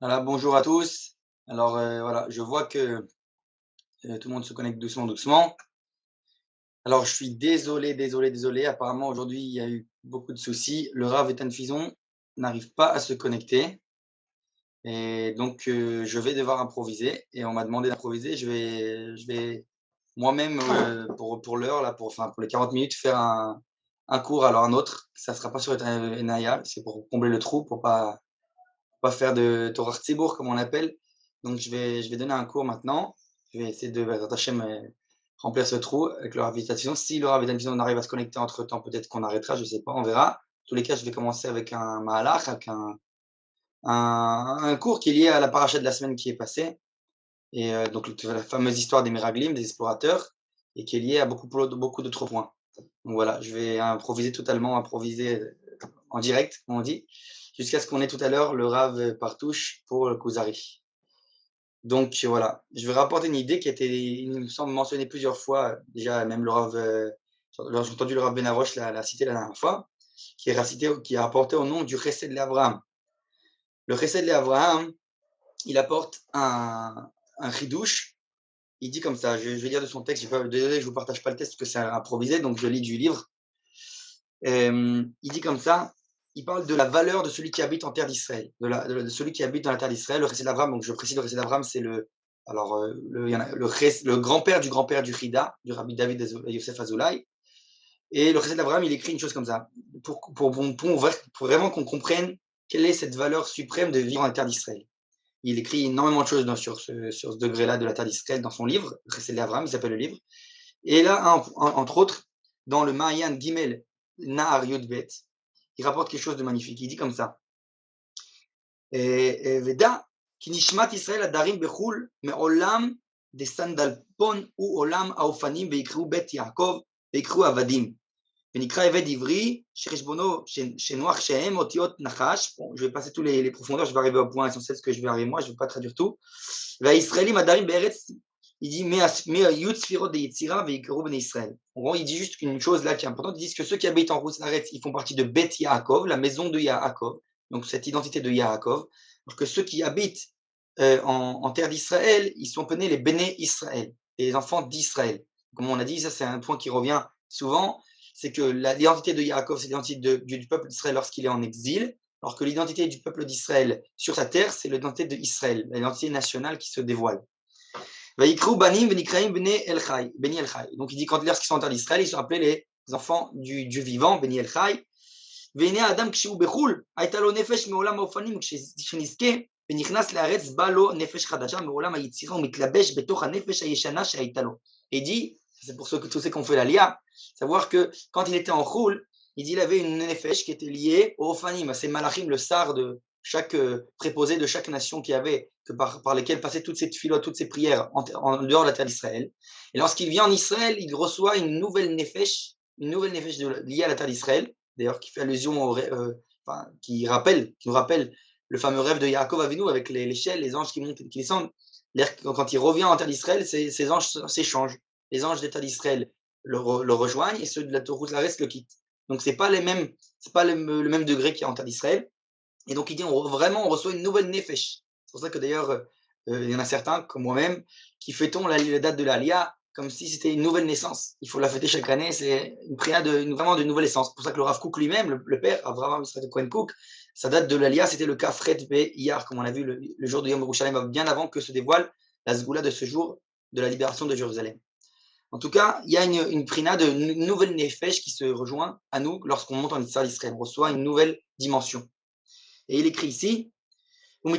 Voilà, bonjour à tous. Alors voilà, je vois que tout le monde se connecte doucement, doucement. Alors je suis désolé, désolé, désolé. Apparemment aujourd'hui il y a eu beaucoup de soucis. Le Rav Etan Fison n'arrive pas à se connecter et donc je vais devoir improviser et on m'a demandé d'improviser. Je vais moi-même pour l'heure là, pour les 40 minutes faire un cours alors un autre. Ça sera pas sur Enaya, c'est pour combler le trou, pour pas faire de Torah Tzibur comme on l'appelle. Donc je vais donner un cours maintenant. Je vais essayer de Bezrat Hashem, remplir ce trou avec le Rav Vital Fison. Si le Rav Vital Fison arrive à se connecter entre temps, peut-être qu'on arrêtera, je sais pas, on verra. En tous les cas, je vais commencer avec un Mahalach, avec un cours qui est lié à la paracha de la semaine qui est passée. Et donc la fameuse histoire des Miraglim, des explorateurs, et qui est liée à beaucoup d'autres points. Donc voilà, je vais improviser totalement, improviser en direct, comme on dit, jusqu'à ce qu'on ait tout à l'heure le Rav Partouche pour le Kuzari. Donc voilà, je vais rapporter une idée qui a été, il me semble, mentionnée plusieurs fois, déjà même le Rav, j'ai entendu le Rav Ben Arosh la citer la dernière fois, qui est rapporté au nom du Chesed Abraham. Le Chesed Abraham, il apporte un chidouche. Il dit comme ça, je vais lire de son texte, désolé, je ne vous partage pas le texte parce que c'est improvisé, donc je lis du livre. Il dit comme ça, il parle de la valeur de celui qui habite en terre d'Israël, de celui qui habite dans la terre d'Israël. Le Chesed Avraham, donc je précise, le Chesed Avraham, c'est le grand-père du Chida, du Rabbi David Yosef Azoulay. Et le Chesed Avraham, il écrit une chose comme ça, pour vraiment qu'on comprenne quelle est cette valeur suprême de vivre dans la terre d'Israël. Il écrit énormément de choses sur ce degré-là de la terre d'Israël dans son livre, le Chesed Avraham, il s'appelle le livre. Et là, entre autres, dans le Mayan Gimel Nahar Yudbet, il rapporte quelque chose de magnifique. Il dit comme ça. Veda, ki nishmat Israël adarim bechul me'olam de sandalpon ou olam haofanim veikru bet Yaakov veikru avadim. ונקרא עבד עברי שחשבונו שנוח שהם אותיות נחש. Bon, je vais passer tous les profondeurs, je vais arriver au point essentiel, ce que je vais arriver moi, je ne vais pas traduire tout. והישראלים עדיין בארץ, il dit מהיוד ספירות דיצירה ויקראו בני ישראל. En gros, il dit juste une chose là qui est importante, il dit que ceux qui habitent en Roussaret, ils font partie de Bet Yaakov, la maison de Yaakov, donc cette identité de Yaakov, alors que ceux qui habitent en terre d'Israël, ils sont appelés les Béné Israël, les enfants d'Israël. Comme on a dit, ça c'est un point qui revient souvent, c'est que l'identité de Yaakov, c'est l'identité du peuple d'Israël lorsqu'il est en exil, alors que l'identité du peuple d'Israël sur sa terre, c'est l'identité d'Israël, l'identité nationale qui se dévoile. Donc il dit quand lorsqu'ils sont en terre d'Israël, ils sont appelés les enfants du vivant, Beni El Chai. והנה האדם כשהוא בחו"ל, הייתה לו נפש מעולם האופנים, כשנזכה ונכנס לארץ, בא לו נפש חדשה מעולם היצירה, ומתלבש בתוך הנפש הישנה שהייתה לו. Et dit, c'est pour tous ceux qui ont fait l'Alia, savoir que quand il était en Khoul, il dit il avait une nefesh qui était liée au Ofanim, à ces malachim, le sar de chaque préposé de chaque nation qui avait, par lesquelles passaient toutes ces filotes, toutes ces prières en dehors de la terre d'Israël. Et lorsqu'il vient en Israël, il reçoit une nouvelle nefesh liée à la terre d'Israël, d'ailleurs qui fait allusion qui nous rappelle le fameux rêve de Yaakov Avinu avec l'échelle, les anges qui montent et qui descendent. Quand il revient en terre d'Israël, ces anges s'échangent. Les anges d'État d'Israël le rejoignent et ceux de la Route-Larès le quittent. Donc c'est pas le même degré qu'il y a en terre d'Israël. Et donc il dit vraiment on reçoit une nouvelle nefesh. C'est pour ça que d'ailleurs il y en a certains comme moi-même qui fêtons la date de l'Alia comme si c'était une nouvelle naissance. Il faut la fêter chaque année, c'est une prière vraiment de nouvelle naissance. C'est pour ça que le Rav Kook lui-même, le père, Avraham Israël Cohen Kook, sa date de l'Alia, c'était le Kafret Be Iyar, comme on a vu le jour de Yom Yerushalayim, bien avant que se dévoile la Zgoula de ce jour de la libération de Jérusalem. En tout cas, il y a une prina de nouvelle nefesh qui se rejoint à nous lorsqu'on monte en Israël d'Israël. On reçoit une nouvelle dimension. Et il écrit ici, elle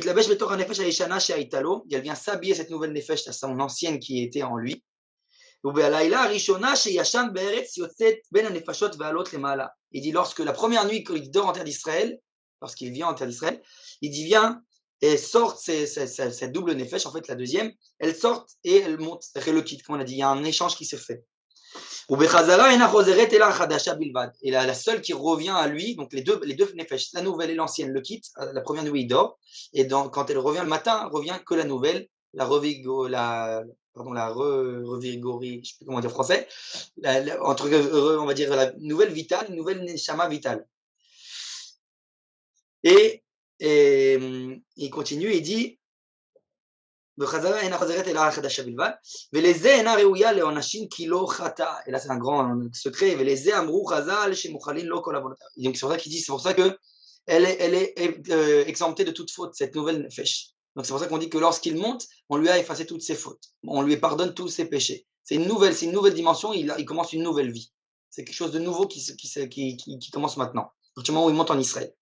vient s'habiller cette nouvelle nefesh, son ancienne qui était en lui. Il dit lorsque la première nuit qu'il dort en terre d'Israël, lorsqu'il vient en terre d'Israël, il dit viens et sort cette double nefesh, en fait la deuxième, elle sort et elle monte, elle le quitte, comme on a dit, il y a un échange qui se fait. Et la seule qui revient à lui, donc les deux nefesh, la nouvelle et l'ancienne le quittent, la première nuit il dort, et quand elle revient le matin, revient que la nouvelle, revigorie, je ne sais plus comment dire en français, on va dire la nouvelle vitale, une nouvelle neshama vitale. Et continue, il dit בחזרה אינה חוזרת אלא החדשה בלבד, ולזה אינה ראויה לעונשים כי לא חטא. Et là, c'est un grand secret. ולזה אמרו חז"ל שמוחלין לו כל עוונותיו. Donc, c'est pour ça qu'il dit, c'est pour ça que elle est exemptée de toute faute, cette nouvelle nefesh. Donc, c'est pour ça qu'on dit que lorsqu'il monte, on lui a effacé toutes ses fautes. On lui pardonne tous ses péchés. C'est une nouvelle dimension, il commence une nouvelle vie. C'est quelque chose de nouveau qui commence maintenant. À partir du moment où il monte en Israël.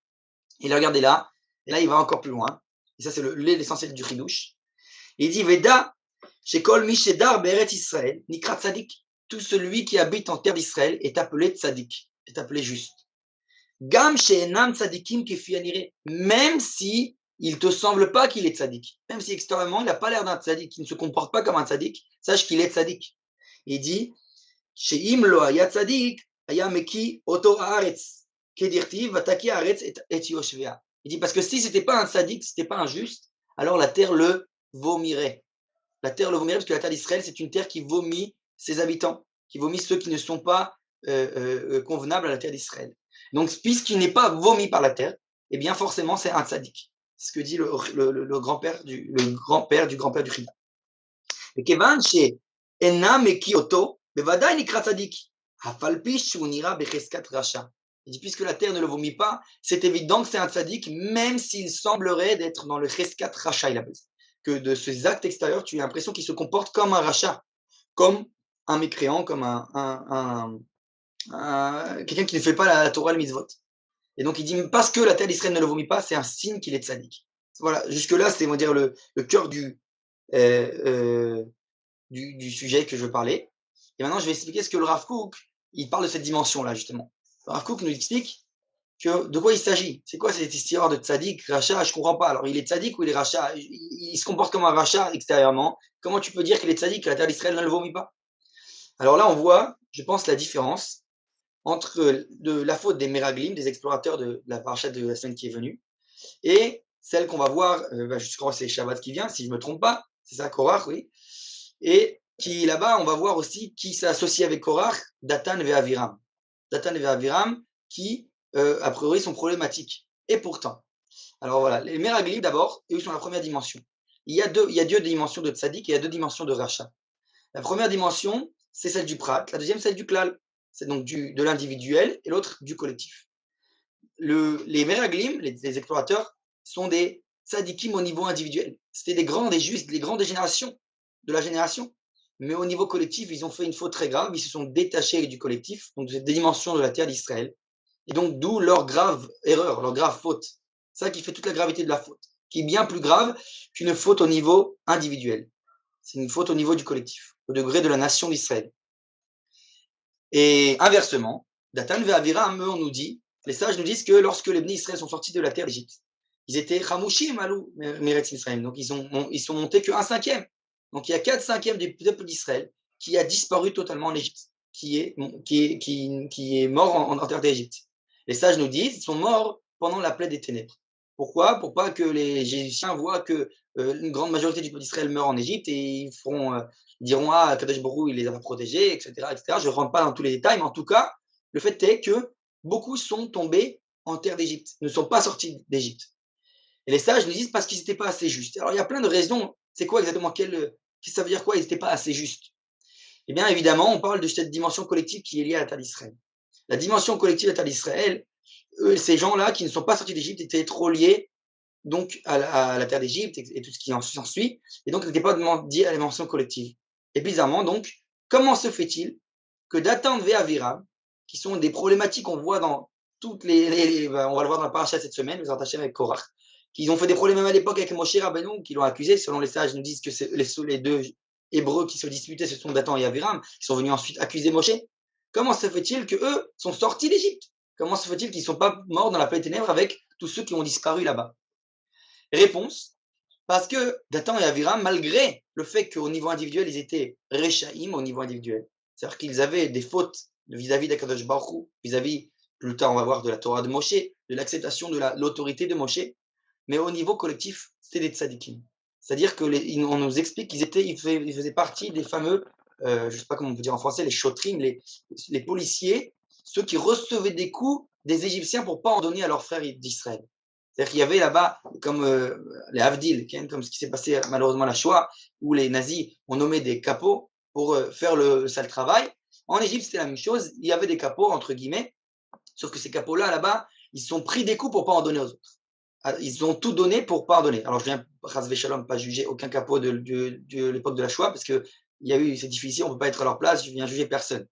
Et là, regardez là, et là, il va encore plus loin. Et ça, c'est l'essentiel du Chidouche. Il dit Veda, chez Kol Mishedar Beret Israël, Nikrat Tzadik. Tout celui qui habite en terre d'Israël est appelé Tzadik, est appelé juste. Gam She'enam Tzadikim Kefi Anire. Même si il te semble pas qu'il est Tzadik, même si extérieurement il n'a pas l'air d'un Tzadik, il ne se comporte pas comme un Tzadik, sache qu'il est Tzadik. Il dit She'im lo haya Tzadik, haya meki oto haaretz, kedirtiv vataki haaretz et yoshvea. Il dit parce que si c'était pas un Tzadik, si c'était pas un juste, alors la terre le vomirait. La terre le vomirait parce que la terre d'Israël, c'est une terre qui vomit ses habitants, qui vomit ceux qui ne sont pas convenables à la terre d'Israël. Donc, puisqu'il n'est pas vomi par la terre, eh bien, forcément, c'est un tzaddik. C'est ce que dit le grand-père du grand-père du Chida. Et Kevan, chez Enam et Kyoto, Bevadaï Nikra Tzadik, Hafalpish ou Nira Becheskat Racha. Il dit, puisque la terre ne le vomit pas, c'est évident que c'est un tzaddik, même s'il semblerait d'être dans le Cheskat Racha, il appelle ça. Que de ces actes extérieurs, tu as l'impression qu'il se comporte comme un rachat, comme un mécréant, comme quelqu'un qui ne fait pas la Torah, le mitzvot. Et donc il dit, parce que la terre d'Israël ne le vomit pas, c'est un signe qu'il est tzaddik. Voilà, jusque-là, c'est, on va dire, le cœur du sujet que je veux parler. Et maintenant, je vais expliquer ce que le Rav Kook, il parle de cette dimension-là, justement. Le Rav Kook nous explique de quoi il s'agit. C'est quoi cette histoire de tzaddik, rachat? Je ne comprends pas. Alors, il est tzaddik ou il est rachat? Il se comporte comme un rachat extérieurement. Comment tu peux dire qu'il est tzaddik, que la terre d'Israël ne le vomit pas? Alors là, on voit, je pense, la différence entre la faute des Meraglim, des explorateurs de la paracha de la semaine qui est venue, et celle qu'on va voir, je crois que c'est Shabbat qui vient, si je ne me trompe pas, c'est ça, Korach, oui, et qui là-bas, on va voir aussi qui s'associe avec Korach, Datan et Aviram. Datan et Aviram, qui, a priori, sont problématiques. Et pourtant, alors voilà, les Meraglim d'abord, eux sont la première dimension. Il y a deux dimensions de tzaddik et il y a deux dimensions de rachat. La première dimension, c'est celle du prat, la deuxième, celle du klal. C'est donc de l'individuel et l'autre du collectif. Les Meraglim, les explorateurs, sont des tzadikim au niveau individuel. C'était des grands, des justes, des grandes générations, de la génération. Mais au niveau collectif, ils ont fait une faute très grave, ils se sont détachés du collectif, donc des dimensions de la terre d'Israël. Et donc, d'où leur grave erreur, leur grave faute. C'est ça qui fait toute la gravité de la faute, qui est bien plus grave qu'une faute au niveau individuel. C'est une faute au niveau du collectif, au degré de la nation d'Israël. Et inversement, Datan et Aviram, eux, on nous dit, les sages nous disent que lorsque les Bnei Israël sont sortis de la terre d'Égypte, ils étaient Chamushim alou Meretz Israël, donc ils sont montés que 1/5. Donc il y a 4/5 du peuple d'Israël qui a disparu totalement en Égypte, qui est mort en terre d'Égypte. Les sages nous disent, ils sont morts pendant la plaie des ténèbres. Pourquoi? Pour pas que les Égyptiens voient que une grande majorité du peuple d'Israël meurt en Égypte et ils diront ah Kadosh Baruch Hu, il les a protégés, etc., etc. Je ne rentre pas dans tous les détails, mais en tout cas, le fait est que beaucoup sont tombés en terre d'Égypte, ne sont pas sortis d'Égypte. Et les sages nous disent parce qu'ils n'étaient pas assez justes. Alors il y a plein de raisons. C'est quoi exactement ça veut dire quoi? Ils n'étaient pas assez justes. Eh bien évidemment, on parle de cette dimension collective qui est liée à la terre d'Israël. La dimension collective de la terre d'Israël, ces gens-là qui ne sont pas sortis d'Égypte étaient trop liés donc à la terre d'Égypte et tout ce qui en suit, et donc n'étaient pas liés à la dimension collective. Et bizarrement, donc, comment se fait-il que Datan et Aviram, qui sont des problématiques qu'on voit dans toutes on va le voir dans la paracha cette semaine, nous attachons avec Korach, qu'ils ont fait des problèmes à l'époque avec Moshe Rabbeinu, qui l'ont accusé, selon les sages, nous disent que les deux Hébreux qui se disputaient, ce sont Datan et Aviram, qui sont venus ensuite accuser Moshe. Comment se fait-il qu'eux sont sortis d'Égypte? Comment se fait-il qu'ils ne sont pas morts dans la plaie des ténèbres avec tous ceux qui ont disparu là-bas? Réponse, parce que Datan et Aviram, malgré le fait qu'au niveau individuel, ils étaient Rechaïm au niveau individuel, c'est-à-dire qu'ils avaient des fautes vis-à-vis d'Akadosh Baruch Hu, vis-à-vis, plus tard on va voir, de la Torah de Moshe, de l'acceptation de l'autorité de Moshe, mais au niveau collectif, c'était des tzadikim. C'est-à-dire qu'on nous explique qu'ils faisaient partie des fameux, je ne sais pas comment on peut dire en français, les shotrim, les policiers, ceux qui recevaient des coups des Égyptiens pour ne pas en donner à leurs frères d'Israël. C'est-à-dire qu'il y avait là-bas, comme les Havdil, comme ce qui s'est passé malheureusement à la Shoah, où les nazis ont nommé des capots pour faire le sale travail. En Égypte, c'était la même chose. Il y avait des capots, entre guillemets, sauf que ces capots-là, là-bas, ils se sont pris des coups pour ne pas en donner aux autres. Ils ont tout donné pour pardonner. Alors, je viens, Chas Shalom, pas juger aucun capot de l'époque de la Shoah, parce que c'est difficile, on ne peut pas être à leur place, je viens juger personne.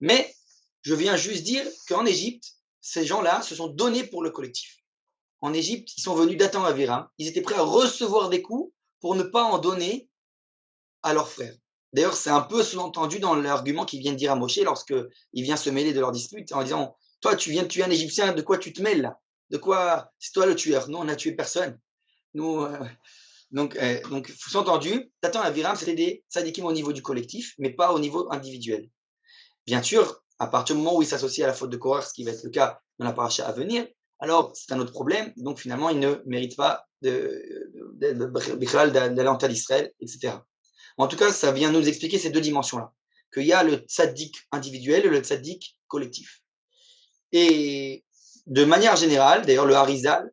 Mais je viens juste dire qu'en Égypte, ces gens-là se sont donnés pour le collectif. En Égypte, ils sont venus d'Atan Aviram, ils étaient prêts à recevoir des coups pour ne pas en donner à leurs frères. D'ailleurs, c'est un peu sous-entendu dans l'argument qu'ils viennent dire à Moshe lorsqu'il vient se mêler de leur dispute en disant « Toi, tu viens de tuer un Égyptien, de quoi tu te mêles là? De quoi? C'est toi le tueur. Nous, on n'a tué personne. » Nous, donc, sous-entendu, Datan et Aviram, c'était des tzadikim au niveau du collectif, mais pas au niveau individuel. Bien sûr, à partir du moment où ils s'associent à la faute de Korach, ce qui va être le cas dans la paracha à venir, alors c'est un autre problème. Donc finalement, ils ne méritent pas d'aller en terre d'Israël, etc. En tout cas, ça vient nous expliquer ces deux dimensions-là. Qu'il y a le tzaddik individuel et le tzaddik collectif. Et de manière générale, d'ailleurs, le Harizal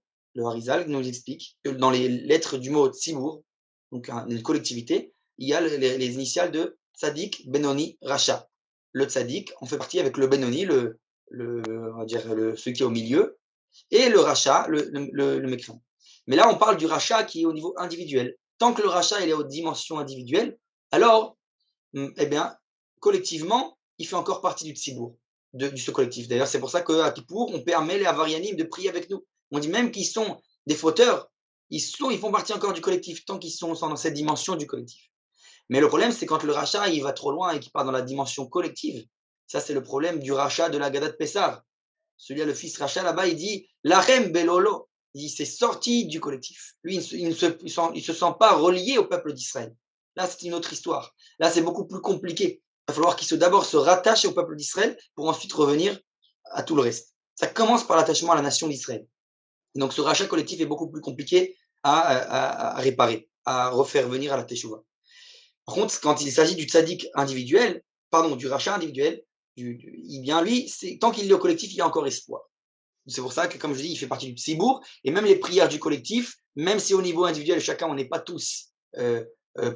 nous explique que dans les lettres du mot tzibur, donc une collectivité, il y a les initiales de tzaddik, Benoni, Racha. Le tzaddik, on fait partie avec le Benoni, on va dire celui qui est au milieu, et le Racha, le mécréant. Mais là, on parle du Racha qui est au niveau individuel. Tant que le Racha il est aux dimensions individuelles, alors, eh bien, collectivement, il fait encore partie du tzibur, de ce collectif. D'ailleurs, c'est pour ça qu'à Kippour, on permet les Avarianim de prier avec nous. On dit même qu'ils sont des fauteurs, ils font partie encore du collectif, tant qu'ils sont dans cette dimension du collectif. Mais le problème, c'est quand le rachat il va trop loin et qu'il part dans la dimension collective. Ça, c'est le problème du rachat de la Gada de Pessar. Celui-là, le fils rachat, là-bas, il dit Lachem Belolo. Il dit c'est sorti du collectif. Lui, il ne se sent pas relié au peuple d'Israël. Là, c'est une autre histoire. Là, c'est beaucoup plus compliqué. Il va falloir qu'il d'abord se rattache au peuple d'Israël pour ensuite revenir à tout le reste. Ça commence par l'attachement à la nation d'Israël. Donc, ce rachat collectif est beaucoup plus compliqué à réparer, à refaire venir à la Teshuvah. Par contre, quand il s'agit du tzaddik individuel, du rachat individuel, bien lui, tant qu'il est au collectif, il y a encore espoir. C'est pour ça que, comme je dis, il fait partie du tzibour, et même les prières du collectif, même si au niveau individuel, chacun, on n'est pas tous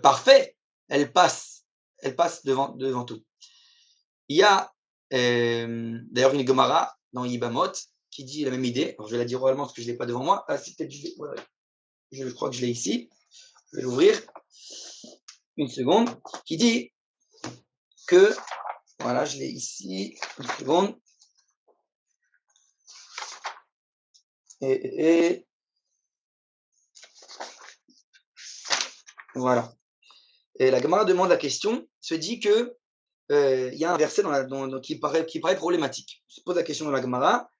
parfaits, elles passent devant tout. Il y a d'ailleurs une Gemara dans Yibamot qui dit la même idée. Alors, je vais la dire oralement parce que je ne l'ai pas devant moi. Ah, si, peut-être je crois que je l'ai ici. Je vais l'ouvrir. Une seconde. Qui dit que, voilà, je l'ai ici. Une seconde. Et voilà. Et la Gemara demande la question, se dit que il y a un verset qui paraît problématique. Je pose la question dans la Gemara,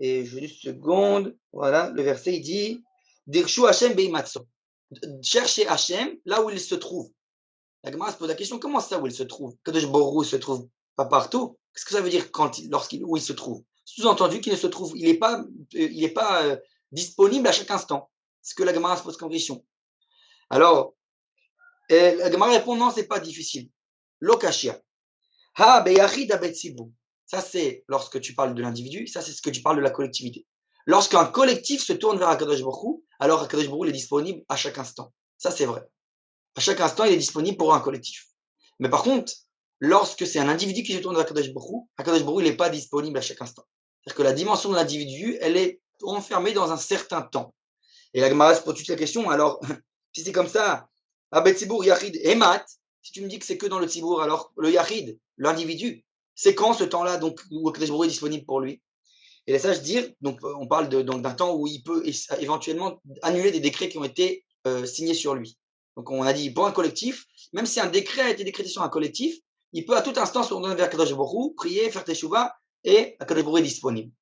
et je vais juste une seconde. Voilà, le verset, il dit Dirshu Hashem beimatso. Cherchez Hashem là où il se trouve. La Gemara se pose la question comment ça où il se trouve? Kadosh Baruch Hu se trouve pas partout. Qu'est-ce que ça veut dire où il se trouve? Sous-entendu qu'il ne se trouve, il n'est pas disponible à chaque instant. C'est ce que la Gemara se pose comme question. Alors, la Gemara répond non, c'est pas difficile. Lokashia. Ha beyachid abetsibu. Ça, c'est lorsque tu parles de l'individu, ça, c'est ce que tu parles de la collectivité. Lorsqu'un collectif se tourne vers Akadosh Baruch Hu, alors Akadosh Baruch Hu est disponible à chaque instant. Ça, c'est vrai. À chaque instant, il est disponible pour un collectif. Mais par contre, lorsque c'est un individu qui se tourne vers Akadosh Baruch Hu, il n'est pas disponible à chaque instant. C'est-à-dire que la dimension de l'individu, elle est enfermée dans un certain temps. Et la Gemara se pose toute la question, alors, si c'est comme ça, Abetsibour, Yachid, Emat, si tu me dis que c'est que dans le Tzibour, alors le Yachid, l'individu, c'est quand ce temps-là donc, où Akadosh Baruch Hu est disponible pour lui? Et les sages dire, donc on parle d'un temps où il peut éventuellement annuler des décrets qui ont été signés sur lui. Donc on a dit pour un collectif, même si un décret a été décrété sur un collectif, il peut à tout instant se tourner vers Akadosh Baruch Hu, prier, faire teshuva, et Akadosh Baruch Hu est disponible.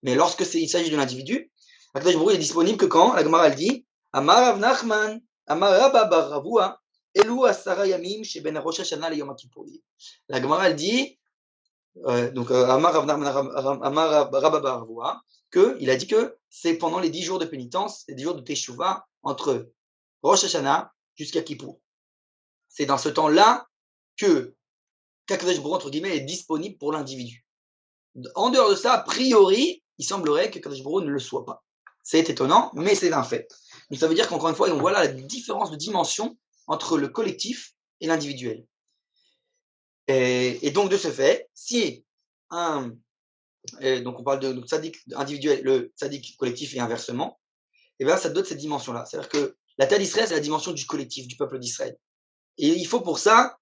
Mais lorsque il s'agit de l'individu, Akadosh Baruch Hu est disponible que quand la Gemara elle dit Amar Rav Nachman, Amar Rabba bar Ravua, Elu asara yamim sheben Rosh Hashanah le Yom Kippur. La Gemara elle dit Amar Rabba bar Ravua, qu'il a dit que c'est pendant les 10 jours de pénitence, les 10 jours de teshuva entre Rosh Hashanah jusqu'à Kippour. C'est dans ce temps-là que qu'Akadosh Baruch Hu, entre guillemets, est disponible pour l'individu. En dehors de ça, a priori, il semblerait que Akadosh Baruch Hu ne le soit pas. C'est étonnant, mais c'est un fait. Donc ça veut dire qu'encore une fois, on voit là la différence de dimension entre le collectif et l'individuel. Et donc de ce fait, si donc on parle de tzaddik individuel, le tzaddik collectif et inversement, et bien ça donne cette dimension-là. C'est-à-dire que la terre d'Israël, c'est la dimension du collectif, du peuple d'Israël. Et il faut pour ça,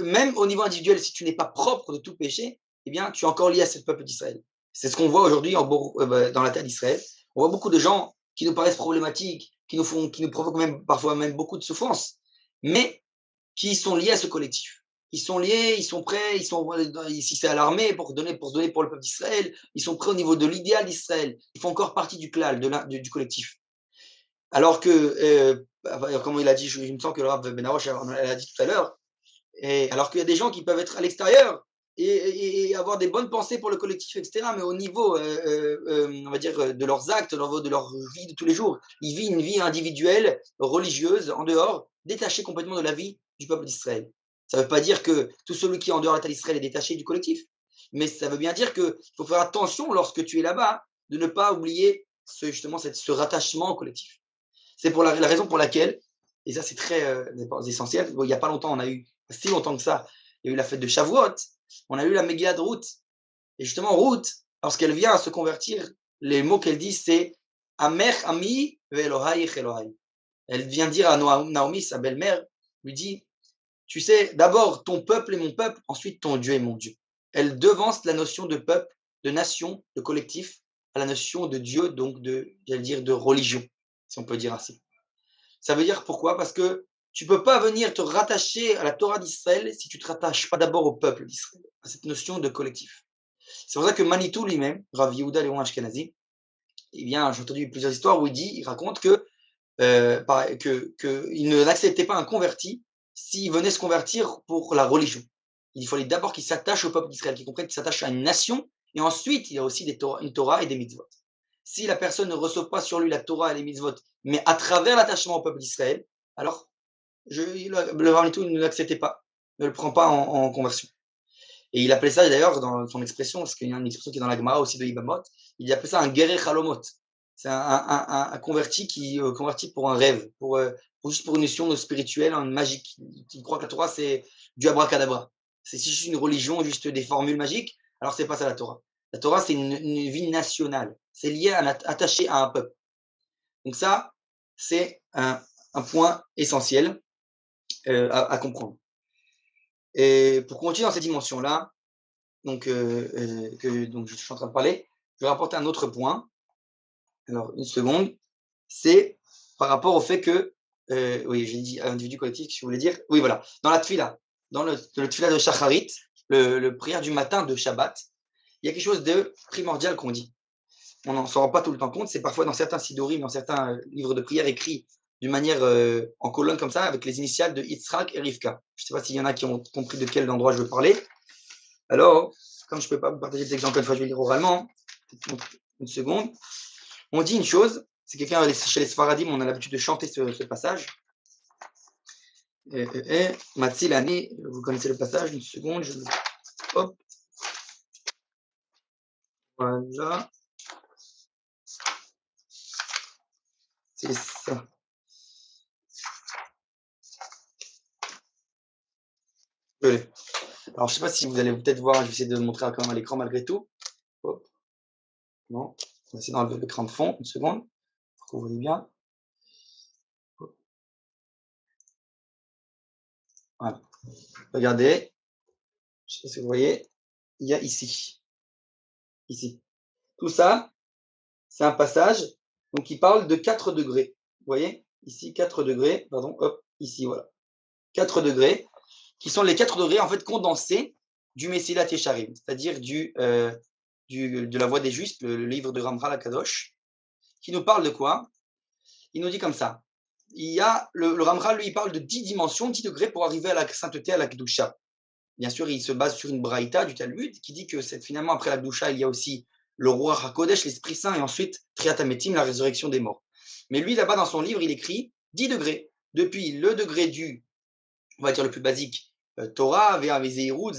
même au niveau individuel, si tu n'es pas propre de tout péché, eh bien tu es encore lié à ce peuple d'Israël. C'est ce qu'on voit aujourd'hui dans la terre d'Israël. On voit beaucoup de gens qui nous paraissent problématiques, qui nous provoquent même parfois même beaucoup de souffrance, mais qui sont liés à ce collectif. Ils sont liés, ils sont prêts, si c'est à l'armée pour se donner pour le peuple d'Israël, ils sont prêts au niveau de l'idéal d'Israël. Ils font encore partie du klal, du collectif. Alors que, comme il a dit, il me semble que le Rav Ben Arosh l'a dit tout à l'heure, alors qu'il y a des gens qui peuvent être à l'extérieur et avoir des bonnes pensées pour le collectif, etc. Mais au niveau, on va dire, de leurs actes, de leur vie de tous les jours, ils vivent une vie individuelle, religieuse, en dehors, détachée complètement de la vie du peuple d'Israël. Ça ne veut pas dire que tout celui qui est en dehors de l'État d'Israël est détaché du collectif, mais ça veut bien dire qu'il faut faire attention lorsque tu es là-bas de ne pas oublier ce rattachement au collectif. C'est pour la raison pour laquelle, et ça c'est très essentiel, il n'y a pas longtemps, on a eu, si longtemps que ça, il y a eu la fête de Shavuot, on a eu la Megillah de Ruth. Et justement, Ruth, lorsqu'elle vient à se convertir, les mots qu'elle dit, c'est Amer ami ve'Elohai Elohai. Elle vient dire à Naomi, sa belle-mère, lui dit, tu sais, d'abord ton peuple est mon peuple, ensuite ton Dieu est mon Dieu. Elle devance la notion de peuple, de nation, de collectif, à la notion de Dieu, donc j'allais dire, de religion, si on peut dire ainsi. Ça veut dire pourquoi? Parce que tu ne peux pas venir te rattacher à la Torah d'Israël si tu ne te rattaches pas d'abord au peuple d'Israël, à cette notion de collectif. C'est pour ça que Manitou lui-même, Rav Yehuda Léon Ashkenazi, eh bien, j'ai entendu plusieurs histoires où il raconte qu'il ne l'acceptait pas un converti s'il venait se convertir pour la religion. Il fallait d'abord qu'il s'attache au peuple d'Israël, qu'il comprenne qu'il s'attache à une nation, et ensuite il y a aussi une Torah et des mitzvot. Si la personne ne reçoit pas sur lui la Torah et les mitzvot, mais à travers l'attachement au peuple d'Israël, alors le Varnitou ne l'acceptait pas, ne le prend pas en conversion. Et il appelait ça d'ailleurs dans son expression, parce qu'il y a une expression qui est dans la Gemara aussi de Ibamot, il appelait ça un guerre chalomot. C'est un converti qui convertit pour un rêve, juste pour une notion spirituelle, magique. Il croit que la Torah c'est du abracadabra. C'est juste une religion, juste des formules magiques, alors c'est pas ça la Torah. La Torah c'est une vie nationale, c'est lié attaché à un peuple. Donc ça, c'est un point essentiel à comprendre. Et pour continuer dans cette dimension-là, donc je suis en train de parler, je vais rapporter un autre point. Alors, une seconde, c'est par rapport au fait que, oui, j'ai dit individu collectif, je voulais dire, oui, voilà, dans la tfila, dans le tfila de Shacharit, le prière du matin de Shabbat, il y a quelque chose de primordial qu'on dit. On n'en se rend pas tout le temps compte, c'est parfois dans certains sidorim, dans certains livres de prière écrits d'une manière en colonne comme ça, avec les initiales de Yitzhak et Rivka. Je ne sais pas s'il y en a qui ont compris de quel endroit je veux parler. Alors, comme je ne peux pas vous partager cet exemple une fois, je vais lire oralement. Une seconde. On dit une chose, c'est quelqu'un chez les Sfaradim, on a l'habitude de chanter ce passage. Matzilani, vous connaissez le passage, une seconde, hop. Voilà. C'est ça. Alors, je ne sais pas si vous allez peut-être voir, je vais essayer de montrer quand même à l'écran malgré tout. Hop. Non, on va essayer d'enlever l'écran de fond, une seconde, pour que vous voyez bien. Hop. Voilà. Regardez, je ne sais pas si vous voyez, il y a ici. Tout ça, c'est un passage donc, qui parle de 4 degrés. Vous voyez, ici, 4 degrés, pardon, hop, ici, voilà. 4 degrés, qui sont les 4 degrés en fait condensés du Messilat Yesharim, c'est-à-dire de la Voix des Justes, le livre de Ramchal HaKadosh, qui nous parle de quoi? Il nous dit comme ça. Il y a le Ramchal, lui, il parle de 10 dimensions, 10 degrés pour arriver à la sainteté, à la Kedusha. Bien sûr, il se base sur une braïta du Talmud qui dit que finalement, après la Kedusha, il y a aussi le roi HaKodesh, l'Esprit Saint, et ensuite Triat HaMetim, la résurrection des morts. Mais lui, là-bas, dans son livre, il écrit 10 degrés. Depuis le degré on va dire le plus basique, Torah, Zéhirut,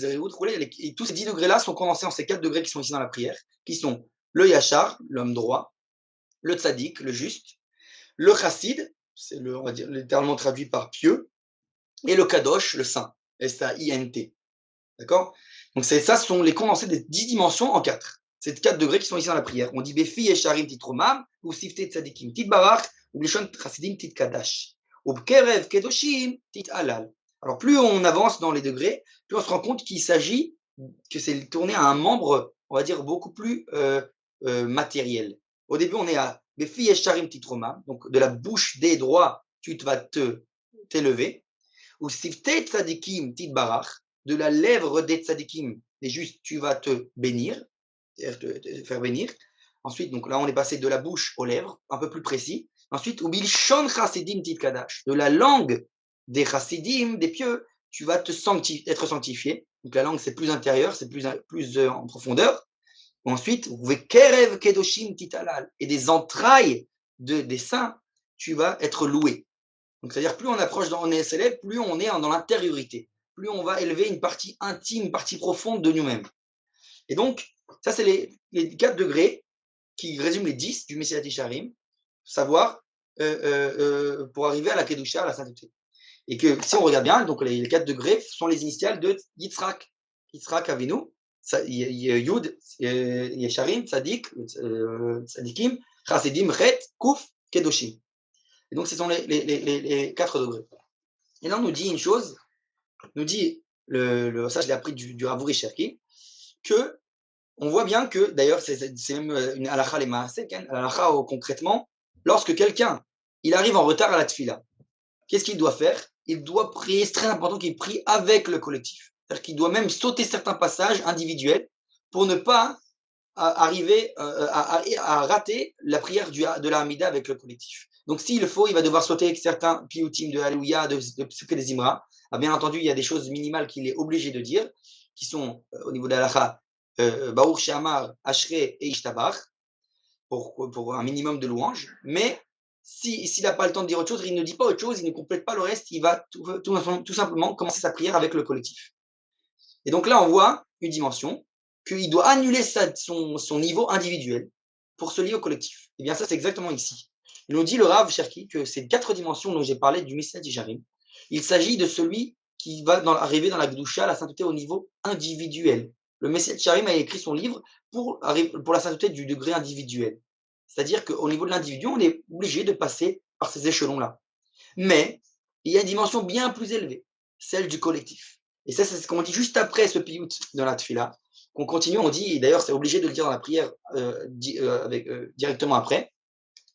et tous ces 10 degrés-là sont condensés en ces 4 degrés qui sont ici dans la prière, qui sont le Yachar, l'homme droit, le tzaddik, le juste, le chassid, c'est le, on va dire, littéralement traduit par pieux, et le kadosh, le saint, S-A-I-N-T. D'accord? Donc ça, ce sont les condensés des 10 dimensions en 4. C'est 4 degrés qui sont ici dans la prière. On dit Befi Yesharim Tit Romam, ou Sifte Tzadikim Tit Barach, ou Lishon Chassidim Tit Kadash, ou Kerev Kedoshim Tit Halal. Alors plus on avance dans les degrés, plus on se rend compte qu'il s'agit que c'est tourné à un membre, on va dire, beaucoup plus matériel. Au début, on est à Befi Yesharim Tit Romam, donc de la bouche des droits, tu vas t'élever, ou Sifte Tzadikim Tit Barach, de la lèvre des tzadikim, des justes, tu vas te bénir, te faire bénir. Ensuite, donc là, on est passé de la bouche aux lèvres, un peu plus précis. Ensuite, bilshon chassidim tit kadash, de la langue des chassidim, des pieux, tu vas être sanctifié. Donc la langue, c'est plus intérieur, c'est plus en profondeur. Ensuite, kerev kedoshim tit halal, et des entrailles des saints, tu vas être loué. Donc c'est-à-dire, plus on approche, on est s'élève, plus on est dans l'intériorité. Plus on va élever une partie intime, une partie profonde de nous-mêmes. Et donc, ça, c'est les 4 degrés qui résument les 10 du Messilat Yesharim, savoir pour arriver à la Kedusha, à la sainteté. Et que si on regarde bien, donc les 4 degrés sont les initiales de Yitzhak. Yitzhak Avinu, Yud, Yesharim, Tzadik, Tzadikim, Chassidim, Chet, Kuf, Kedoshim. Et donc, ce sont les 4 degrés. Et là, on nous dit une chose, nous dit, ça je l'ai appris du Ravouri Cherki, que on voit bien que, d'ailleurs c'est même une halakha les maasek, halakha concrètement, lorsque quelqu'un il arrive en retard à la tfila, qu'est-ce qu'il doit faire? Il doit prier, c'est très important qu'il prie avec le collectif. C'est-à-dire qu'il doit même sauter certains passages individuels pour ne pas arriver à rater la prière de la Hamida avec le collectif. Donc s'il le faut, il va devoir sauter certains piyutim de Alléluia, de Psuké des Imra. Bien entendu, il y a des choses minimales qu'il est obligé de dire, qui sont au niveau de l'halakha, Baruch She'amar, Ashrei et Ishtabach, pour un minimum de louanges. Mais s'il n'a pas le temps de dire autre chose, il ne dit pas autre chose, il ne complète pas le reste, il va tout simplement commencer sa prière avec le collectif. Et donc là, on voit une dimension qu'il doit annuler son niveau individuel pour se lier au collectif. Et bien ça, c'est exactement ici. Il nous dit le Rav Cherki que ces 4 dimensions dont j'ai parlé du Messilat Yesharim, il s'agit de celui qui va arriver dans la Gdusha, la sainteté au niveau individuel. Le Messilat Yesharim a écrit son livre pour la sainteté du degré individuel. C'est-à-dire qu'au niveau de l'individu, on est obligé de passer par ces échelons-là. Mais il y a une dimension bien plus élevée, celle du collectif. Et ça, c'est ce qu'on dit juste après ce piyut dans la tfila. Qu'on continue, on dit, et d'ailleurs c'est obligé de le dire dans la prière directement après,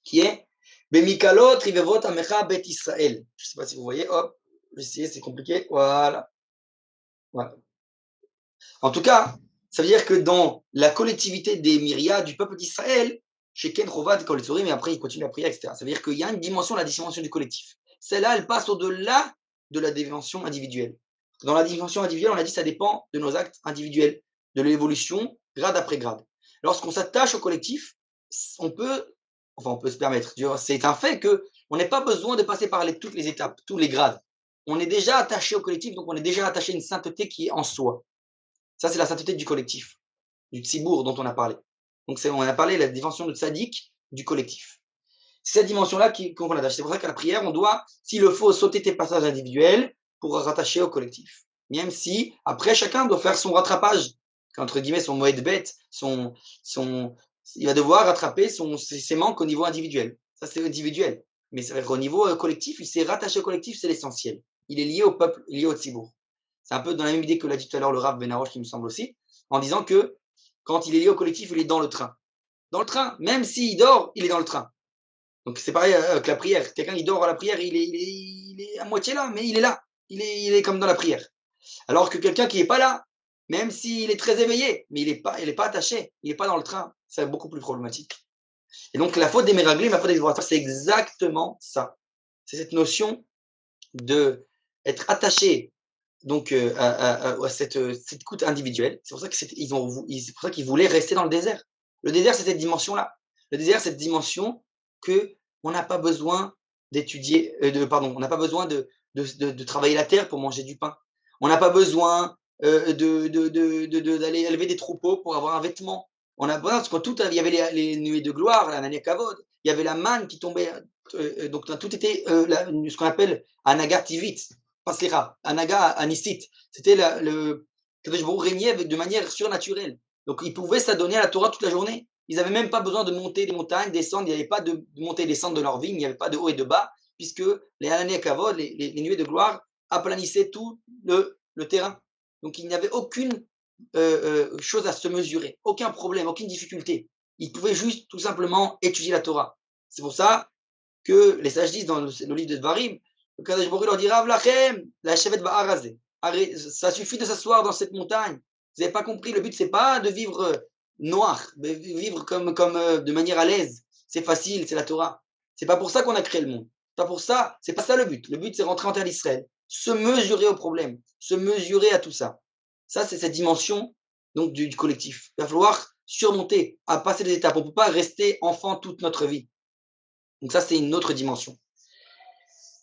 qui est Bemikalot rivevot amecha bet Israël. Je ne sais pas si vous voyez, hop, je vais essayer, c'est compliqué, voilà. En tout cas, ça veut dire que dans la collectivité des myriades du peuple d'Israël, chez Ken Chovat, mais après il continue la prière, etc. Ça veut dire qu'il y a une dimension, la dimension du collectif. Celle-là, elle passe au-delà de la dimension individuelle. Dans la dimension individuelle, on a dit que ça dépend de nos actes individuels, de l'évolution, grade après grade. Lorsqu'on s'attache au collectif, on peut se permettre. C'est un fait qu'on n'a pas besoin de passer par toutes les étapes, tous les grades. On est déjà attaché au collectif, donc on est déjà attaché à une sainteté qui est en soi. Ça, c'est la sainteté du collectif, du tzibour dont on a parlé. Donc, on a parlé de la dimension de tzaddik du collectif. C'est cette dimension-là qu'on attache. C'est pour ça qu'à la prière, on doit, s'il le faut, sauter tes passages individuels pour rattacher au collectif. Même si, après, chacun doit faire son rattrapage, entre guillemets, son moed bête, il va devoir rattraper ses manques au niveau individuel. Ça, c'est individuel. Mais c'est vrai qu'au niveau collectif, il s'est rattaché au collectif, c'est l'essentiel. Il est lié au peuple, lié au tzibour. C'est un peu dans la même idée que l'a dit tout à l'heure le Rav Ben Arosh, qui me semble aussi, en disant que quand il est lié au collectif, il est dans le train. Dans le train, même s'il dort, il est dans le train. Donc c'est pareil avec la prière. Quelqu'un qui dort à la prière, il est à moitié là, mais il est là. Il est comme dans la prière. Alors que quelqu'un qui n'est pas là, même s'il est très éveillé, mais il n'est pas attaché, il n'est pas dans le train, c'est beaucoup plus problématique. Et donc la faute des méraglim, la faute des dévorateurs, c'est exactement ça. C'est cette notion d'être attaché donc à cette écoute individuelle. C'est pour ça qu'ils voulaient rester dans le désert. Le désert, c'est cette dimension-là. Le désert, c'est cette dimension qu'on n'a pas besoin d'étudier, on n'a pas besoin de travailler la terre pour manger du pain. On n'a pas besoin d'aller élever des troupeaux pour avoir un vêtement. On a besoin, parce que il y avait les nuées de gloire, la Nania Kavod, il y avait la manne qui tombait, donc tout était ce qu'on appelle Anaga Tivit, pas Slicha, Anaga Anisit. C'était le Kadosh Baruch Hu régnait de manière surnaturelle. Donc ils pouvaient s'adonner à la Torah toute la journée. Ils n'avaient même pas besoin de monter des montagnes, descendre, il n'y avait pas de monter et descendre de leur vie, il n'y avait pas de haut et de bas, puisque les Anaga Kavod, les nuées de gloire, aplanissaient tout le terrain. Donc il n'y avait aucune chose à se mesurer, aucun problème, aucune difficulté. Ils pouvaient juste tout simplement étudier la Torah. C'est pour ça que les sages disent dans le livre de Dvarim, le Kadosh Baruch Hu leur dira Avlachem, la Shevet Ba'arazé. Ça suffit de s'asseoir dans cette montagne. Vous n'avez pas compris, le but, c'est pas de vivre noir, de vivre comme de manière à l'aise. C'est facile, c'est la Torah. C'est pas pour ça qu'on a créé le monde. C'est pas pour ça, c'est pas ça le but. Le but, c'est rentrer en terre d'Israël, se mesurer au problème, se mesurer à tout ça. Ça, c'est cette dimension donc, du collectif. Il va falloir surmonter, à passer des étapes. On ne peut pas rester enfant toute notre vie. Donc ça, c'est une autre dimension.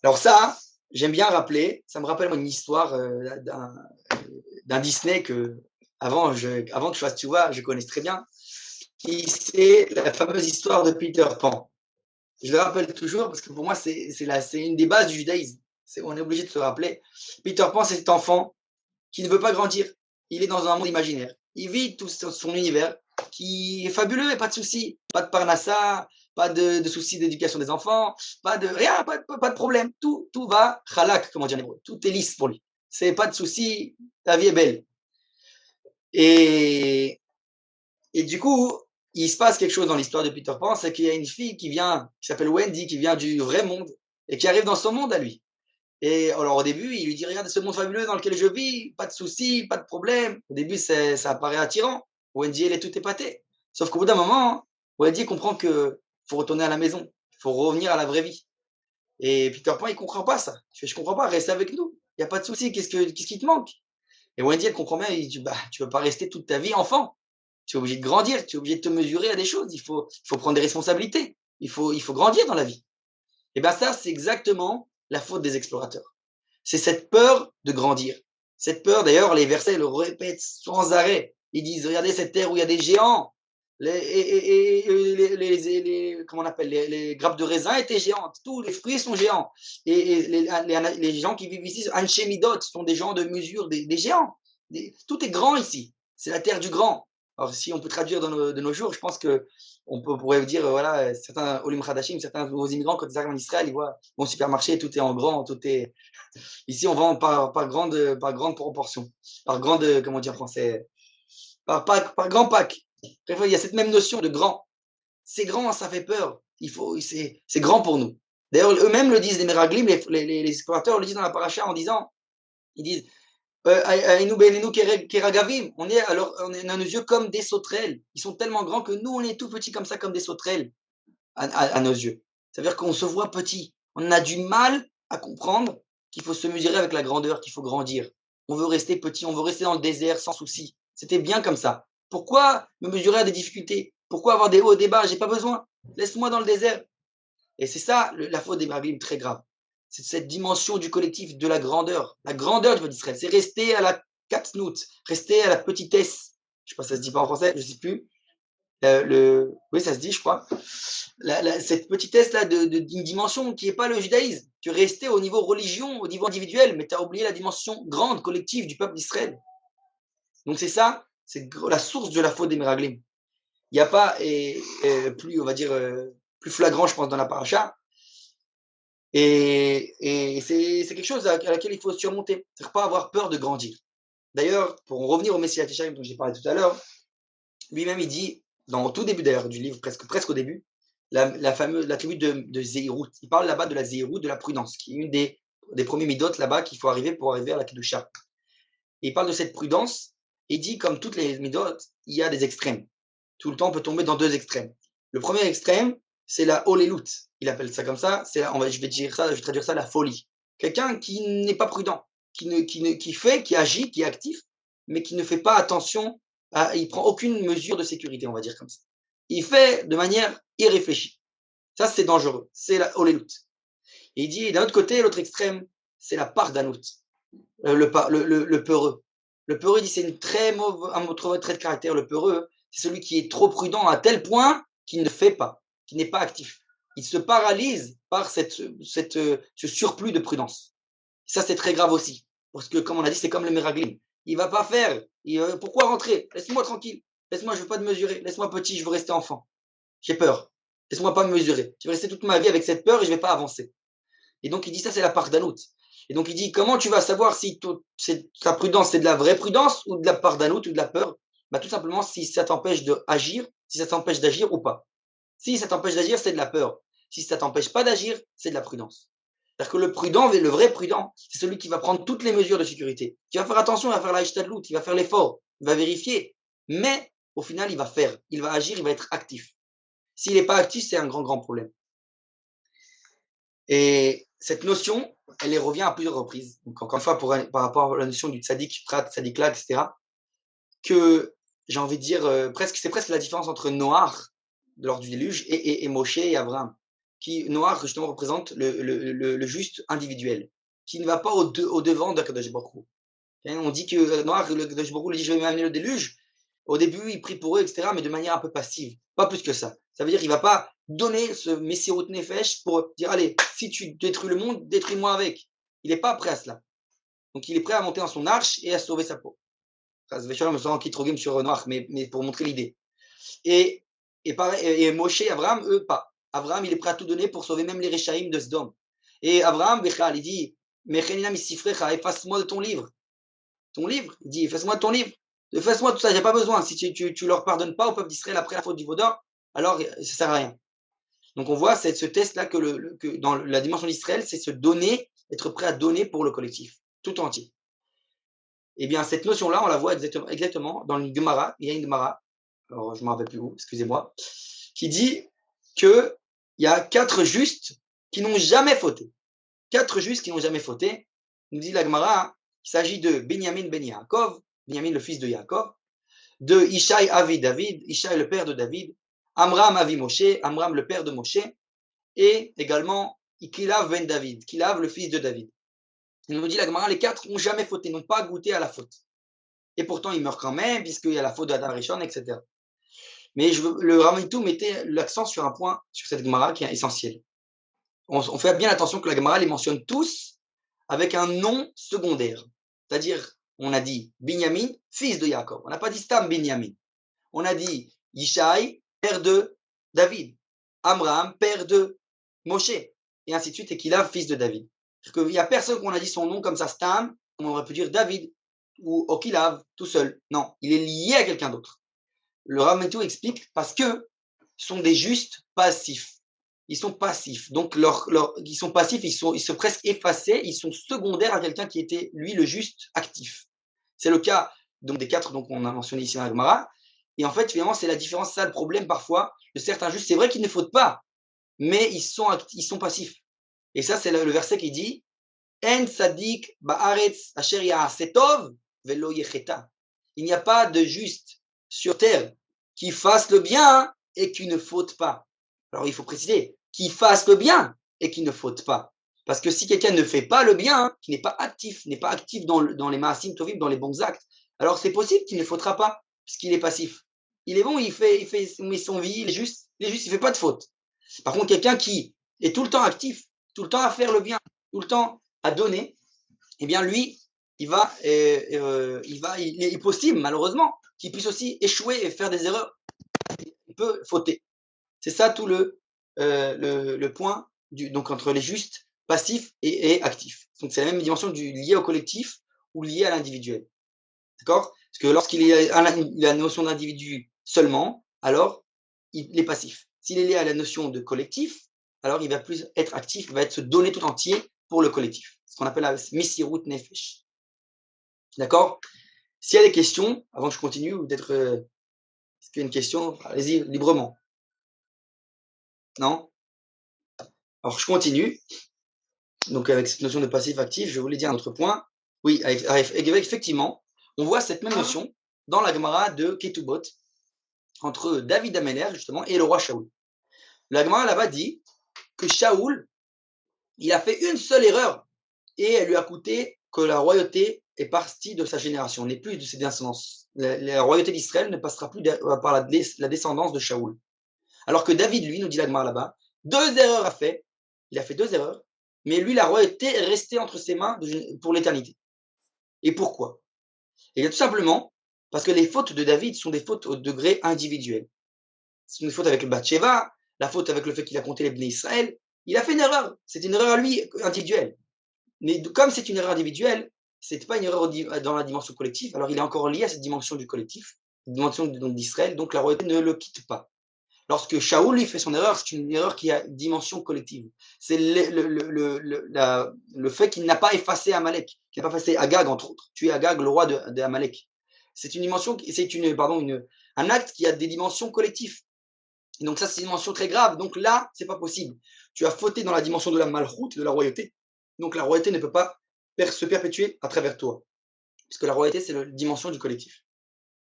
Alors ça, j'aime bien rappeler, ça me rappelle une histoire d'un Disney que, avant que je fasse tu vois, je connais très bien, qui c'est la fameuse histoire de Peter Pan. Je le rappelle toujours parce que pour moi, c'est une des bases du judaïsme. On est obligé de se rappeler. Peter Pan, c'est cet enfant qui ne veut pas grandir. Il est dans un monde imaginaire. Il vit tout son univers qui est fabuleux, mais pas de soucis. Pas de parnassa, pas de soucis d'éducation des enfants, pas de rien, pas de problème. Tout va halak, comme on dit en hébreu. Tout est lisse pour lui. C'est pas de soucis, la vie est belle. Et du coup, il se passe quelque chose dans l'histoire de Peter Pan, c'est qu'il y a une fille qui s'appelle Wendy, qui vient du vrai monde et qui arrive dans son monde à lui. Et alors au début, il lui dit regarde ce monde fabuleux dans lequel je vis, pas de soucis, pas de problème. Au début, ça paraît attirant. Wendy, elle est toute épatée. Sauf qu'au bout d'un moment, Wendy comprend qu'il faut retourner à la maison, il faut revenir à la vraie vie. Et Peter Pan, il comprend pas ça. Je comprends pas, reste avec nous. Il n'y a pas de soucis, qu'est-ce qui te manque? Et Wendy, elle comprend bien, il dit bah, tu ne peux pas rester toute ta vie enfant. Tu es obligé de grandir, tu es obligé de te mesurer à des choses. Il faut prendre des responsabilités. Il faut grandir dans la vie. Et bien ça, c'est exactement la faute des explorateurs. C'est cette peur de grandir. Cette peur, d'ailleurs, les versets le répètent sans arrêt. Ils disent, regardez cette terre où il y a des géants. Comment on appelle, les grappes de raisin étaient géantes. Tous les fruits sont géants. Et les gens qui vivent ici, Anshemidot, sont des gens de mesure, des géants. Tout est grand ici. C'est la terre du grand. Alors, si on peut traduire de nos jours, je pense que pourrait dire, voilà, certains Olim Khadashim, certains nouveaux immigrants, quand ils arrivent en Israël, ils voient au supermarché, tout est en grand, tout est. Ici, on vend par grande proportion, par grande, comment dire en français, par grand pack. Bref, il y a cette même notion de grand. C'est grand, ça fait peur. C'est grand pour nous. D'ailleurs, eux-mêmes le disent, les Meraglim, les explorateurs le disent dans la paracha en disant, ils disent, on a nos yeux comme des sauterelles. Ils sont tellement grands que nous, on est tout petits comme ça, comme des sauterelles à nos yeux. Ça veut dire qu'on se voit petit. On a du mal à comprendre qu'il faut se mesurer avec la grandeur, qu'il faut grandir. On veut rester petit, on veut rester dans le désert sans souci. C'était bien comme ça. Pourquoi me mesurer à des difficultés? Pourquoi avoir des hauts et des bas? J'ai pas besoin. Laisse-moi dans le désert. Et c'est ça la faute des Brahim très grave. C'est cette dimension du collectif, de la grandeur. La grandeur du peuple d'Israël, c'est rester à la katsnout, rester à la petitesse. Je ne sais pas si ça se dit pas en français, je ne sais plus. Oui, ça se dit, je crois. Cette petitesse-là d'une dimension qui n'est pas le judaïsme. Tu es resté au niveau religion, au niveau individuel, mais tu as oublié la dimension grande, collective du peuple d'Israël. Donc c'est ça, c'est la source de la faute des Meraglim. Il n'y a pas, plus, on va dire, plus flagrant, je pense, dans la paracha. Et c'est quelque chose à laquelle il faut surmonter. C'est ne pas avoir peur de grandir. D'ailleurs, pour en revenir au Messie Tisharim dont j'ai parlé tout à l'heure, lui-même il dit, dans au tout début d'ailleurs du livre, presque au début, la tribu de Zéhirout. Il parle là-bas de la Zéhirout, de la prudence, qui est une des premiers midotes là-bas qu'il faut arriver pour arriver à la Kedusha. Et il parle de cette prudence, et il dit, comme toutes les midotes, il y a des extrêmes. Tout le temps, on peut tomber dans deux extrêmes. Le premier extrême, c'est la holélout. Il appelle ça comme ça. Je vais traduire ça la folie. Quelqu'un qui n'est pas prudent, qui agit, qui est actif, mais qui ne fait pas attention, il prend aucune mesure de sécurité, on va dire comme ça. Il fait de manière irréfléchie. Ça, c'est dangereux. C'est la holélout. Et il dit, d'un autre côté, l'autre extrême, c'est la pardanout, le peureux. Le peureux, il dit, c'est un autre trait de caractère. Le peureux, c'est celui qui est trop prudent à tel point qu'il ne fait pas, qui n'est pas actif. Il se paralyse par ce surplus de prudence. Ça, c'est très grave aussi. Parce que, comme on a dit, c'est comme le Meraglim. Il ne va pas faire. Pourquoi rentrer? Laisse-moi tranquille. Laisse-moi, je ne veux pas te mesurer. Laisse-moi petit, je veux rester enfant. J'ai peur. Laisse-moi pas me mesurer. Je vais rester toute ma vie avec cette peur et je ne vais pas avancer. Et donc, il dit ça, c'est la part d'anout. Et donc, il dit, comment tu vas savoir si ta prudence, c'est de la vraie prudence ou de la part d'anout ou de la peur? Bah, tout simplement, si ça t'empêche d'agir, si ça t'empêche d'agir ou pas. Si ça t'empêche d'agir, c'est de la peur. Si ça t'empêche pas d'agir, c'est de la prudence. C'est-à-dire que le prudent, le vrai prudent, c'est celui qui va prendre toutes les mesures de sécurité, qui va faire attention, il va faire la ishtadlout, il va faire l'effort, il va vérifier, mais au final, il va faire, il va agir, il va être actif. S'il n'est pas actif, c'est un grand, grand problème. Et cette notion, elle revient à plusieurs reprises. Donc, encore une fois, par rapport à la notion du tzaddik, prat, tzaddik-là, etc., que j'ai envie de dire, c'est presque la différence entre Noach, lors du déluge, et Moshe et Abraham. Noach, justement, représente le juste individuel, qui ne va pas au devant d'Akadosh Baruch Hu. On dit que Noach, le Kadosh Baruch Hu, lui dit, je vais m'amener le déluge. Au début, il prie pour eux, etc., mais de manière un peu passive, pas plus que ça. Ça veut dire qu'il ne va pas donner ce Messirut Nefesh pour dire, allez, si tu détruis le monde, détruis-moi avec. Il n'est pas prêt à cela. Donc, il est prêt à monter dans son arche et à sauver sa peau. Je me sens kitrogim sur Noach, mais pour montrer l'idée. Et Moshe et Abraham, eux, pas. Abraham, il est prêt à tout donner pour sauver même les Réchaïm de Sdom. Et Abraham, il dit, efface-moi de ton livre. Ton livre, il dit, efface-moi de ton livre. Efface-moi tout ça, j'ai pas besoin. Si tu leur pardonnes pas au peuple d'Israël après la faute du Vaudor, alors ça sert à rien. Donc on voit ce test-là que dans la dimension d'Israël, c'est se donner, être prêt à donner pour le collectif, tout entier. Eh bien, cette notion-là, on la voit exactement dans une Gemara. Il y a une Gemara, alors je ne me rappelle plus où, excusez-moi, qui dit qu'il y a 4 justes qui n'ont jamais fauté. 4 justes qui n'ont jamais fauté. Nous dit la Gemara, il s'agit de Binyamin ben Yaakov, Binyamin le fils de Yaakov, de Ishaï Avi David, Ishaï le père de David, Amram Avi Moshe, Amram le père de Moshe, et également Kilav ben David, Kilav le fils de David. Il nous dit la Gemara, les 4 n'ont jamais fauté, n'ont pas goûté à la faute. Et pourtant, ils meurent quand même, puisqu'il y a la faute d'Adam Rishon, etc. Mais le Ramitou mettait l'accent sur un point, sur cette Gemara qui est essentiel. On fait bien attention que la Gemara les mentionne tous avec un nom secondaire. C'est-à-dire, on a dit Binyamin, fils de Yaakov. On n'a pas dit Stam Binyamin. On a dit Yishai, père de David. Amram, père de Moshe. Et ainsi de suite, et Kilav, fils de David. Il n'y a personne qu'on a dit son nom comme ça, Stam, on aurait pu dire David ou Okilav, tout seul. Non, il est lié à quelqu'un d'autre. Le Ramitou explique parce que sont des justes passifs. Ils sont passifs. Donc, ils sont passifs, ils sont presque effacés, ils sont secondaires à quelqu'un qui était, lui, le juste actif. C'est le cas donc, des 4 qu'on a mentionné ici dans la Gemara. Et en fait, finalement, c'est la différence, ça le problème parfois de certains justes. C'est vrai qu'ils ne fautent pas, mais ils sont passifs. Et ça, c'est le verset qui dit En tzadik ba'aretz asher ya'aseh tov velo yecheta. Il n'y a pas de juste sur terre qui fasse le bien et qui ne faute pas. Alors, il faut préciser, qui fasse le bien et qui ne faute pas. Parce que si quelqu'un ne fait pas le bien, qui n'est pas actif dans les ma'asim tovim, dans les bons actes, alors c'est possible qu'il ne faudra pas, puisqu'il est passif. Il est bon, il fait son vie, il est juste, il ne fait pas de faute. Par contre, quelqu'un qui est tout le temps actif, tout le temps à faire le bien, tout le temps à donner, eh bien lui, il est possible, malheureusement, qu'il puisse aussi échouer et faire des erreurs. Il peut fauter. C'est ça tout le point donc entre les justes, passifs et actifs. Donc c'est la même dimension lié au collectif ou lié à l'individuel. D'accord? Parce que lorsqu'il y a la notion d'individu seulement, alors il est passif. S'il est lié à la notion de collectif, alors il va plus être actif, il va se donner tout entier pour le collectif. Ce qu'on appelle la Messirut Nefesh. D'accord? S'il y a des questions, avant que je continue, ou peut-être est-ce qu'il y a une question? Allez-y librement. Non? Alors je continue. Donc avec cette notion de passif-actif, je voulais dire un autre point. Oui, effectivement, on voit cette même notion dans la Gemara de Ketubot, entre David Améler, justement, et le roi Shaoul. La Gemara là-bas dit que Shaoul, il a fait une seule erreur, et elle lui a coûté que la royauté est parti de sa génération, n'est plus de ses descendances. La royauté d'Israël ne passera plus par la descendance de Shaoul. Alors que David, lui, nous dit l'Agmar là-bas, 2 erreurs a fait. Il a fait 2 erreurs, mais lui, la royauté est restée entre ses mains pour l'éternité. Et pourquoi? Et bien tout simplement parce que les fautes de David sont des fautes au degré individuel. C'est une faute avec le Bathsheba, la faute avec le fait qu'il a compté les Bnei Israël. Il a fait une erreur. C'est une erreur à lui individuelle. Mais comme c'est une erreur individuelle, c'est pas une erreur dans la dimension collective. Alors il est encore lié à cette dimension du collectif, dimension d'Israël. Donc la royauté ne le quitte pas. Lorsque Shaoul lui fait son erreur, c'est une erreur qui a dimension collective. C'est le fait qu'il n'a pas effacé Amalek, qu'il n'a pas effacé Agag, entre autres. Tuer Agag, le roi de Amalek. C'est une dimension, un acte qui a des dimensions collectives. Et donc ça, c'est une dimension très grave. Donc là, c'est pas possible. Tu as fauté dans la dimension de la malchoute, de la royauté. Donc la royauté ne peut pas se perpétuer à travers toi. Puisque la royauté, c'est la dimension du collectif.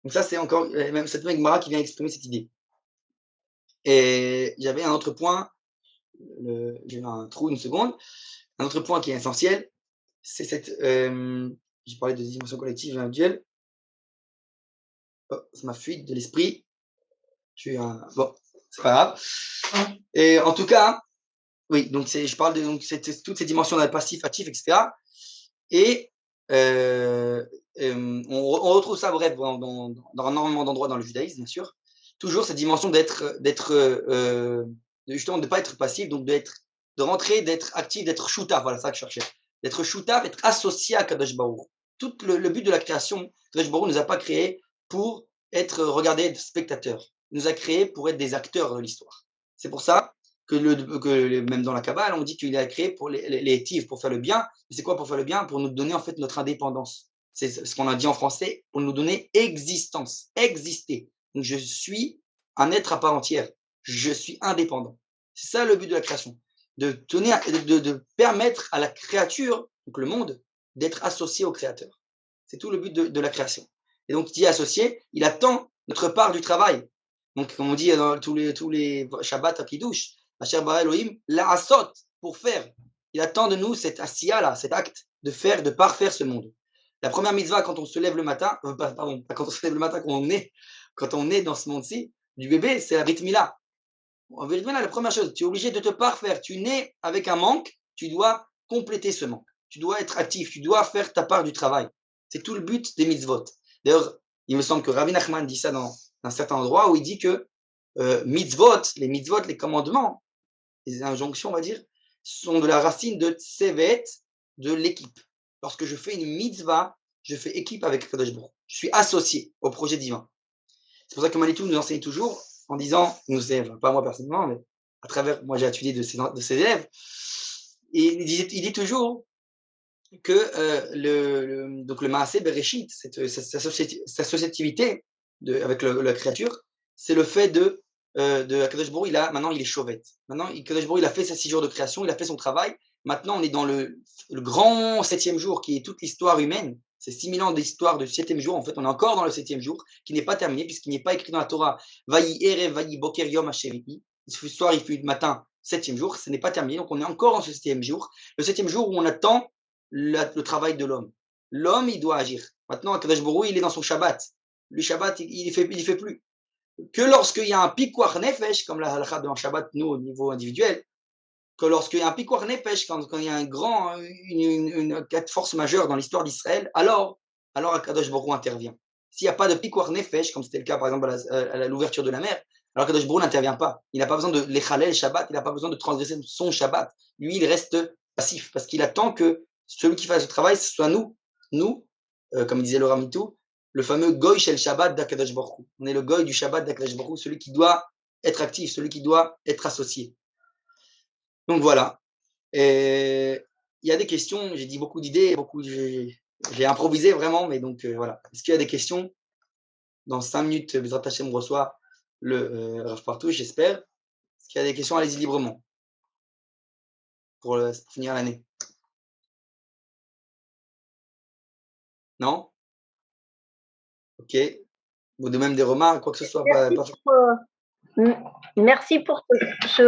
Donc ça, c'est encore même cette même Gemara qui vient exprimer cette idée. Et j'avais un autre point, j'ai eu un trou une seconde, un autre point qui est essentiel, c'est cette, j'ai parlé de dimension collective et individuelle, oh, ça m'a fui de l'esprit, bon, c'est pas grave. Et en tout cas, oui, donc je parle de donc, toutes ces dimensions dans le passif, actif, etc. Et on retrouve ça, bref, dans énormément d'endroits dans le judaïsme, bien sûr. Toujours cette dimension justement de ne pas être passif, donc de rentrer, d'être actif, d'être shutaf, voilà ça que je cherchais. D'être shutaf, être associé à Kadosh Baruch. Tout le but de la création, Kadosh Baruch ne nous a pas créé pour être regardé, être spectateur. Il nous a créé pour être des acteurs de l'histoire. C'est pour ça que même dans la Kabbale, on dit qu'il a créé pour les tivs, pour faire le bien. Mais c'est quoi pour faire le bien? Pour nous donner en fait notre indépendance. C'est ce qu'on a dit en français, pour nous donner existence, exister. Donc je suis un être à part entière. Je suis indépendant. C'est ça le but de la création. De permettre à la créature, donc le monde, d'être associé au créateur. C'est tout le but de la création. Et donc, qui est associé, il attend notre part du travail. Donc, comme on dit dans tous les Shabbat à Kiddush, Asher bara Elohim, la asot, pour faire. Il attend de nous cet asiya là, cet acte de faire, de parfaire ce monde. La première mitzvah quand on se lève le matin, pardon, pas quand on se lève le matin, quand on est dans ce monde-ci, du bébé, c'est la Brit Mila. En vérité, la première chose, tu es obligé de te parfaire. Tu nais avec un manque, tu dois compléter ce manque. Tu dois être actif, tu dois faire ta part du travail. C'est tout le but des mitzvot. D'ailleurs, il me semble que Rabbi Nachman dit ça dans un certain endroit où il dit que mitzvot, les commandements, les injonctions, on va dire, sont de la racine de tsevet, de l'équipe. Lorsque je fais une mitzvah, je fais équipe avec Kadosh Baruch. Je suis associé au projet divin. C'est pour ça que Manitou nous enseigne toujours en disant, nous élèves, pas moi personnellement, mais à travers, moi j'ai étudié de ses élèves, et il dit toujours que donc le Maaseh Bereshit, sa associativité avec la créature, c'est le fait de Kadosh Baruch, maintenant il est chauvette. Maintenant, Kadosh Baruch, il a fait ses 6 jours de création, il a fait son travail. Maintenant, on est dans le grand 7e jour qui est toute l'histoire humaine. C'est 6000 ans d'histoire du 7e jour. En fait, on est encore dans le 7e jour qui n'est pas terminé puisqu'il n'est pas écrit dans la Torah. Vayi Erev, Vayi Boker Yom Hasheri'i. Ce soir, il fut matin, 7e jour. Ce n'est pas terminé. Donc, on est encore dans ce 7e jour. Le 7e jour où on attend le travail de l'homme. L'homme, il doit agir. Maintenant, Kadosh Baruch, il est dans son Shabbat. Le Shabbat, il fait plus. Que lorsqu'il y a un pikwar nefesh, comme la halakha dans Shabbat, nous, au niveau individuel, que lorsqu'il y a un pikwar nefesh, quand il y a une force majeure dans l'histoire d'Israël, alors Akadosh Baruch Hu intervient. S'il n'y a pas de pikwar nefesh, comme c'était le cas par exemple à l'ouverture de la mer, alors Akadosh Baruch Hu n'intervient pas. Il n'a pas besoin de l'échalel Shabbat, il n'a pas besoin de transgresser son Shabbat. Lui, il reste passif parce qu'il attend que celui qui fasse le travail, ce soit nous, comme disait le Ramitou, le fameux Goy Shel Shabbat d'Akadosh Baruch Hu. On est le Goy du Shabbat d'Akadosh Baruch Hu, celui qui doit être actif, celui qui doit être associé. Donc voilà. Et il y a des questions, j'ai dit beaucoup d'idées, j'ai improvisé vraiment, mais donc voilà. Est-ce qu'il y a des questions? Dans 5 minutes, Bezrat Hashem reçoit le Rav Partout, j'espère. Est-ce qu'il y a des questions? Allez-y librement pour finir l'année. Non? Ok. Ou de même des remarques, quoi que ce soit. Merci pour ce